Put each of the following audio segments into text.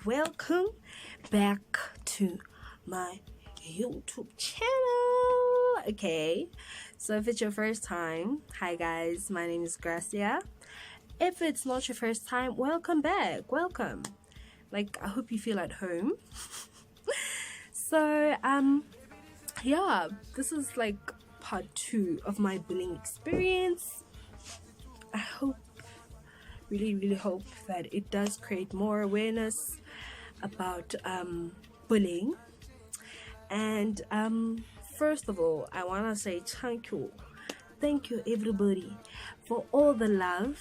welcome back to my YouTube channel. Okay, so if it's your first time, hi guys, my name is Gracia. If it's not your first time, welcome back, welcome. Like, I hope you feel at home. So yeah, this is like part 2 of my bullying experience. I hope, really hope that it does create more awareness about bullying. And first of all, I want to say thank you everybody for all the love,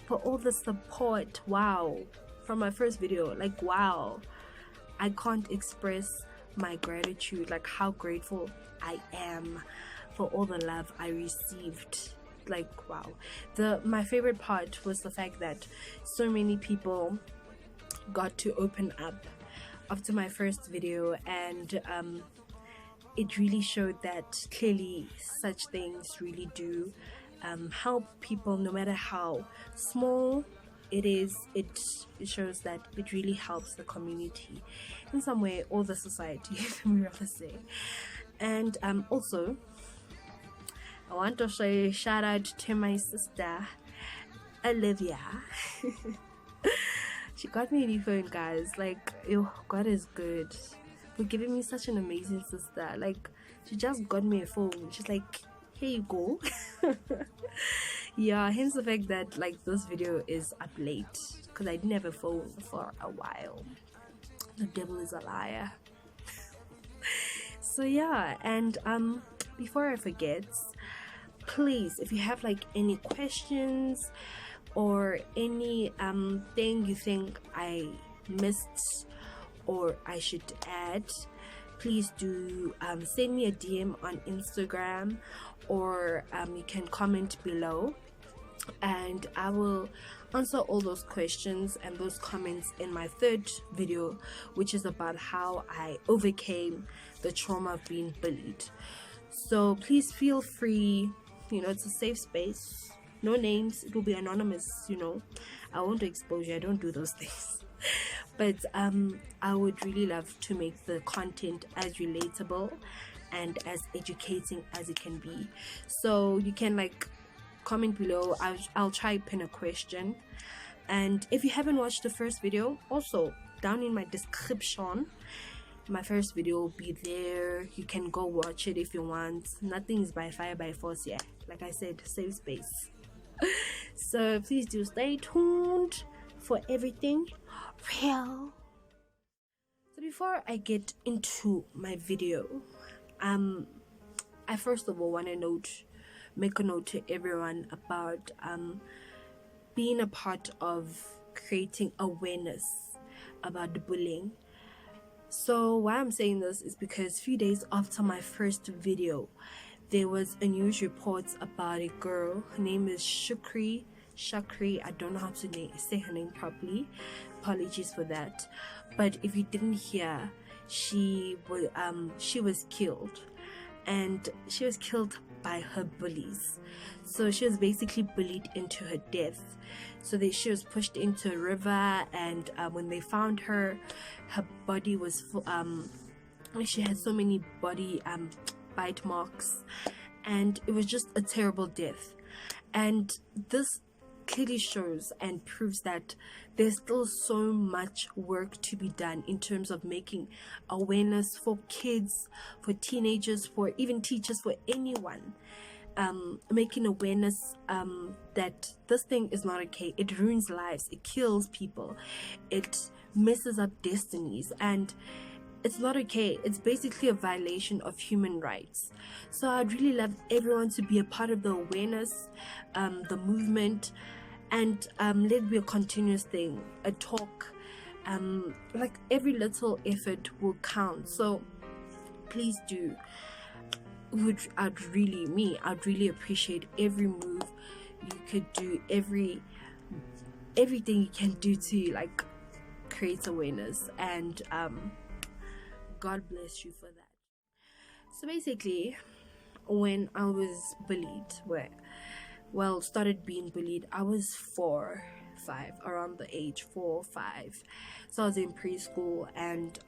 for all the support. Wow, from my first video, like, wow, I can't express my gratitude, like how grateful I am for all the love I received. Like, wow, my favorite part was the fact that so many people got to open up after my first video, and it really showed that clearly such things really do help people, no matter how small it is. It shows that it really helps the community in some way, or the society, if we rather say. And also, I want to say shout out to my sister Olivia. She got me a new phone, guys. Like, yo, God is good for giving me such an amazing sister. Like, she just got me a phone. She's like, here you go. Yeah, hence the fact that like this video is up late, because I didn't have a phone for a while. The devil is a liar. So yeah, and before I forget, please, if you have like any questions or any thing you think I missed or I should add, please do send me a DM on Instagram, or you can comment below, and I will answer all those questions and those comments in my third video, which is about how I overcame the trauma of being bullied. So please feel free, it's a safe space, no names, it will be anonymous. I won't expose you, I don't do those things. But I would really love to make the content as relatable and as educating as it can be. So you can like comment below. I'll try pin a question. And if you haven't watched the first video, also down in my description, my first video will be there. You can go watch it if you want. Nothing is by fire by force. Yeah, like I said, safe space. So please do stay tuned for everything real. So before I get into my video, I first of all want to make a note to everyone about being a part of creating awareness about bullying. So why I'm saying this is because a few days after my first video, there was a news report about a girl. Her name is Shakri. I don't know how to say her name properly, apologies for that. But if you didn't hear, she was killed, and she was killed by her bullies. So she was basically bullied into her death. So she was pushed into a river, and when they found her body was full, she had so many body bite marks, and it was just a terrible death. And this clearly shows and proves that there's still so much work to be done in terms of making awareness for kids, for teenagers, for even teachers, for anyone. Making awareness that this thing is not okay. It ruins lives, it kills people, it messes up destinies, and it's not okay. It's basically a violation of human rights. So I'd really love everyone to be a part of the awareness, the movement, and let it be a continuous thing, a talk. Like, every little effort will count. So please do. I'd really appreciate every move you could do, everything you can do to like create awareness, and God bless you for that. So basically, when I was bullied, started being bullied, I was 5, around the age 4 5. So I was in preschool, and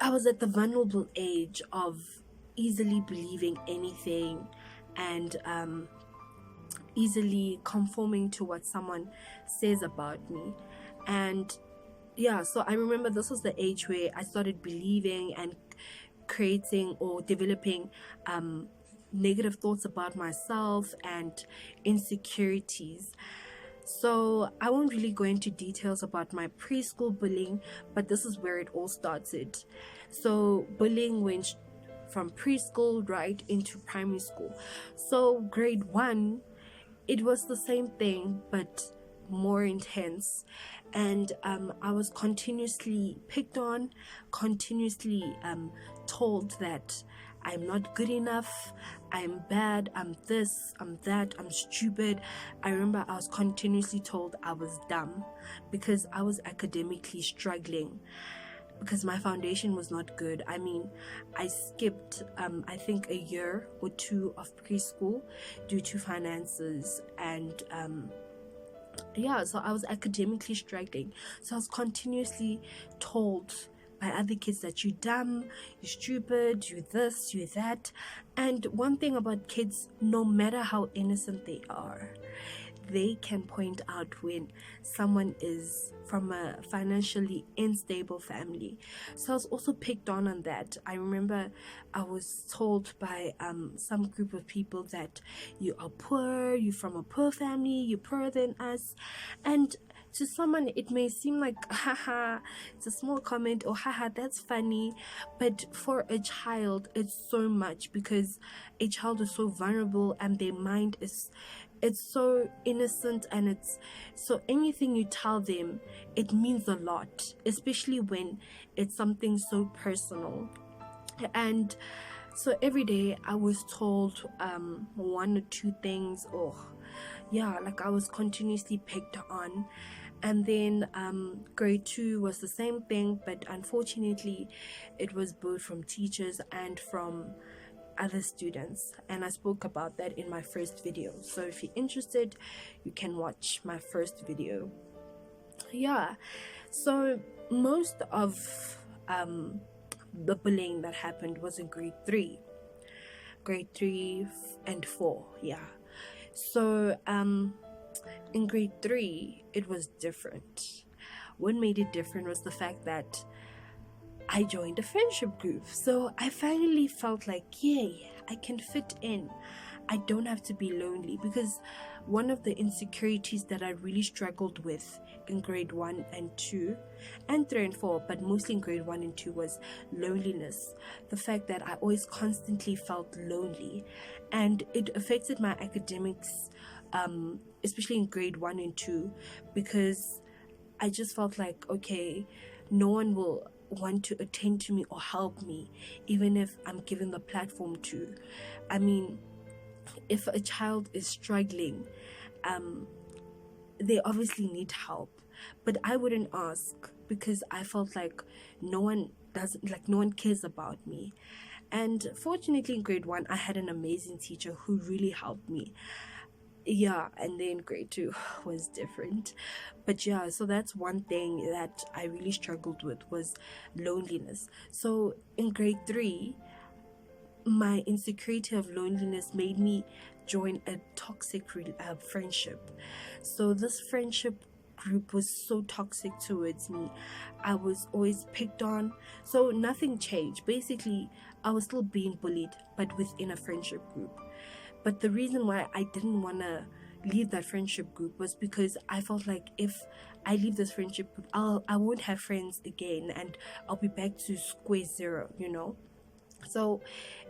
I was at the vulnerable age of easily believing anything, and easily conforming to what someone says about me. And yeah, so I remember this was the age where I started believing and creating or developing negative thoughts about myself and insecurities. So I won't really go into details about my preschool bullying, but this is where it all started. So bullying went from preschool right into primary school. So grade 1, it was the same thing but more intense, and I was continuously picked on, continuously told that I'm not good enough, I'm bad, I'm this, I'm that, I'm stupid. I remember I was continuously told I was dumb because I was academically struggling, because my foundation was not good. I mean, I skipped I think a year or two of preschool due to finances, and yeah, so I was academically struggling. So I was continuously told by other kids that you're dumb, you're stupid, you're this, you're that. And one thing about kids, no matter how innocent they are, they can point out when someone is from a financially unstable family. So I was also picked on that. I remember I was told by some group of people that you are poor, you're from a poor family, you're poorer than us. And to someone it may seem like haha, it's a small comment, or haha, that's funny, but for a child it's so much, because a child is so vulnerable and their mind is, it's so innocent, and it's so anything you tell them, it means a lot, especially when it's something so personal. And so every day I was told one or two things, or yeah, like I was continuously picked on. And then grade 2 was the same thing, but unfortunately it was both from teachers and from other students, and I spoke about that in my first video. So if you're interested, you can watch my first video. Yeah, so most of the bullying that happened was in grade 3 and 4. Yeah, so in grade 3 it was different. What made it different was the fact that I joined a friendship group. So I finally felt like, yay, I can fit in. I don't have to be lonely, because one of the insecurities that I really struggled with in grade 1 and 2 and 3 and 4, but mostly in grade 1 and 2, was loneliness. The fact that I always constantly felt lonely, and it affected my academics, especially in grade 1 and 2, because I just felt like, okay, no one will want to attend to me or help me, even if I'm given the platform to. I mean, if a child is struggling, they obviously need help, but I wouldn't ask, because I felt like no one cares about me. And fortunately in grade 1 I had an amazing teacher who really helped me. Yeah, and then grade 2 was different. But yeah, so that's one thing that I really struggled with, was loneliness. So in grade 3, my insecurity of loneliness made me join a toxic friendship. So this friendship group was so toxic towards me. I was always picked on. So nothing changed. Basically, I was still being bullied, but within a friendship group. But the reason why I didn't want to leave that friendship group was because I felt like if I leave this friendship group, I won't have friends again, and I'll be back to square zero, you know. So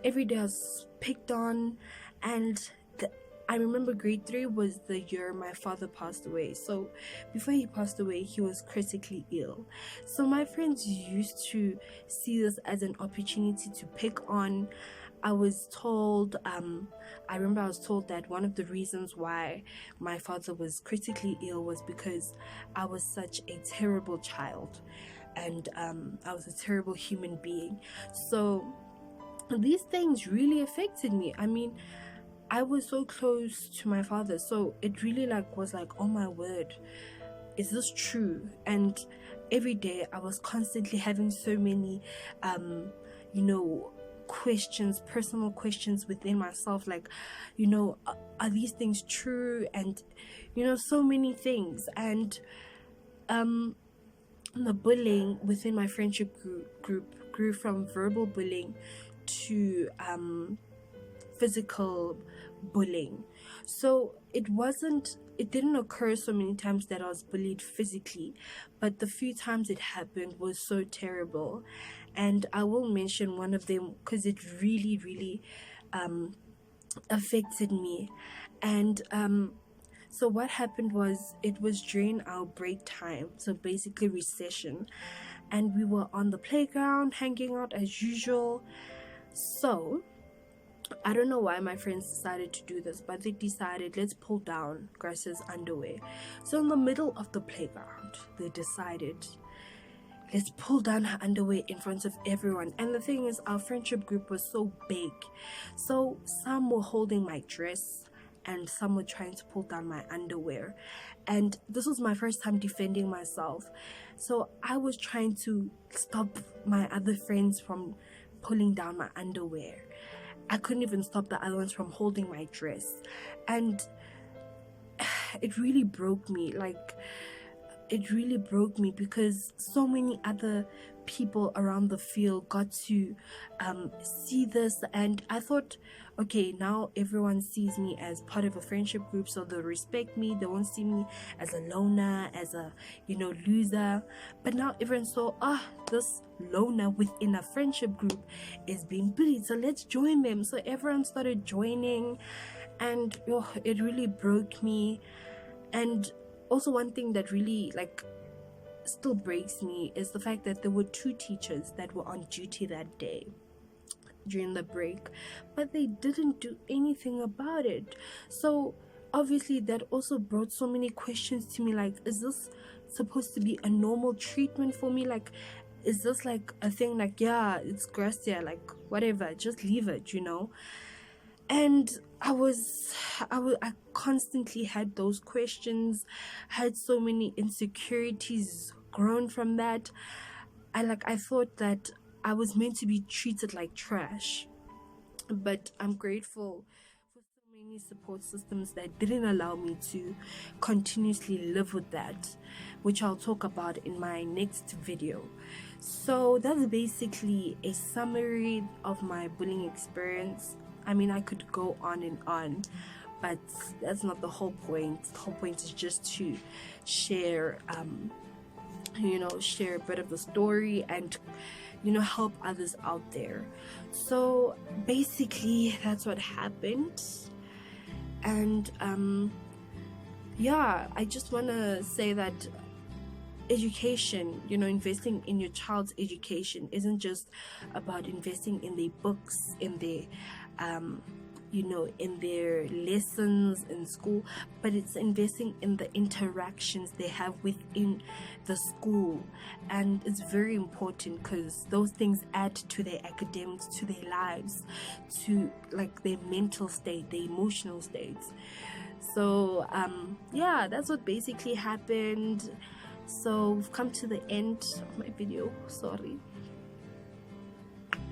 every day I was picked on, and I remember grade 3 was the year my father passed away. So before he passed away, he was critically ill. So my friends used to see this as an opportunity to pick on. I was told, I remember I was told that one of the reasons why my father was critically ill was because I was such a terrible child, and I was a terrible human being. So these things really affected me. I mean, I was so close to my father, so it really like was like, oh my word, is this true? And every day I was constantly having so many you know, questions, personal questions within myself, like, you know, are these things true? And you know, so many things. And the bullying within my friendship group grew from verbal bullying to physical bullying. So it didn't occur so many times that I was bullied physically, but the few times it happened was so terrible. And I will mention one of them because it really affected me. And so what happened was, it was during our break time, so basically recession, and we were on the playground hanging out as usual. So I don't know why my friends decided to do this, but they decided, let's pull down Gracia's underwear. So in the middle of the playground, they decided, let's pull down her underwear in front of everyone. And the thing is, our friendship group was so big, so some were holding my dress and some were trying to pull down my underwear. And this was my first time defending myself, so I was trying to stop my other friends from pulling down my underwear. I couldn't even stop the other ones from holding my dress. And it really broke me. Like, it really broke me because so many other people around the field got to see this. And I thought, okay, now everyone sees me as part of a friendship group, so they'll respect me. They won't see me as a loner, as a, you know, loser. But now everyone saw, this loner within a friendship group is being bullied, so let's join them. So everyone started joining, and it really broke me. And also, one thing that really like still breaks me is the fact that there were 2 teachers that were on duty that day during the break, but they didn't do anything about it. So obviously that also brought so many questions to me, like, is this supposed to be a normal treatment for me? Like, is this like a thing, like, yeah, it's Gracia, like whatever, just leave it, you know? And I constantly had those questions, had so many insecurities grown from that. I thought that I was meant to be treated like trash. But I'm grateful for so many support systems that didn't allow me to continuously live with that, which I'll talk about in my next video. So that's basically a summary of my bullying experience. I mean, I could go on and on, but that's not the whole point. The whole point is just to share share a bit of the story and help others out there. So basically that's what happened. And I just want to say that education, investing in your child's education isn't just about investing in their books, in their in their lessons in school, but it's investing in the interactions they have within the school. And it's very important because those things add to their academics, to their lives, to like their mental state, their emotional states. So that's what basically happened. So we've come to the end of my video. Sorry.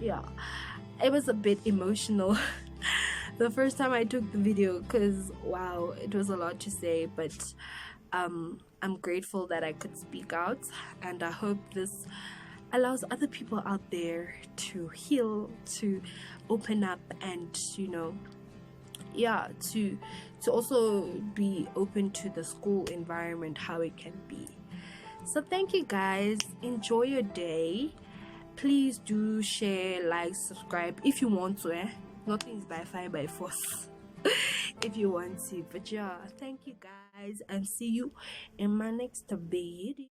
It was a bit emotional the first time I took the video, because wow, it was a lot to say, but I'm grateful that I could speak out, and I hope this allows other people out there to heal, to open up, and to also be open to the school environment, how it can be. So thank you guys, enjoy your day. Please do share, like, subscribe if you want to. Nothing is by fire by force. If you want to. But thank you guys, and see you in my next video.